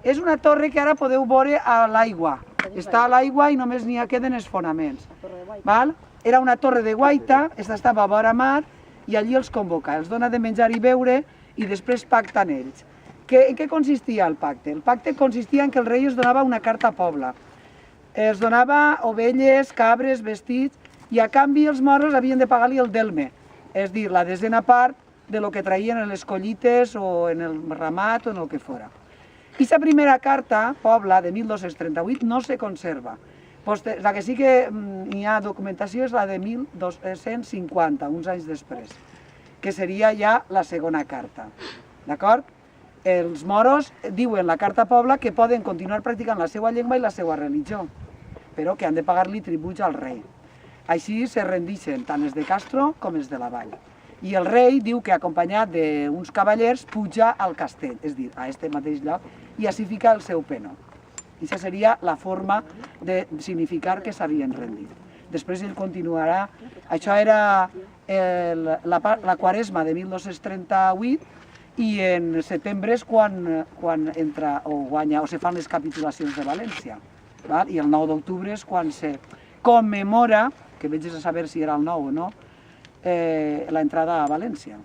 És una torre que ara podeu veure a l'aigua. Està a l'aigua i només n'hi queden els fonaments. Era una torre de guaita, estava a vora mar i allí els convoca, els dona de menjar i beure i després pacten ells. En què consistia el pacte? El pacte consistia en que el rei es donava una carta a poble. Es donava ovelles, cabres, vestits i a canvi els moros havien de pagar-li el delme, és a dir, la desena part de lo que traien en les collites o en el ramat o en el que fora. I la primera carta, Pobla, de 1238, no se conserva. La que sí que hi ha documentació és la de 1250, uns anys després, que seria ja la segona carta. D'acord? Els moros diuen la carta Pobla que poden continuar practicant la seva llengua i la seva religió, però que han de pagar-li tributs al rei. Així se rendixen tant els de Castro com els de la vall. I el rei diu que acompanyat d'uns cavallers puja al castell, és a dir, a aquest mateix lloc, i així fica el seu penó. I aquesta seria la forma de significar que s'havien rendit. Després ell continuarà, això era la Quaresma de 1238 i en setembre és quan entra o guanya o se fan les capitulacions de València. I el 9 d'octubre és quan se commemora, que veig a saber si era el 9 o no, l'entrada a València.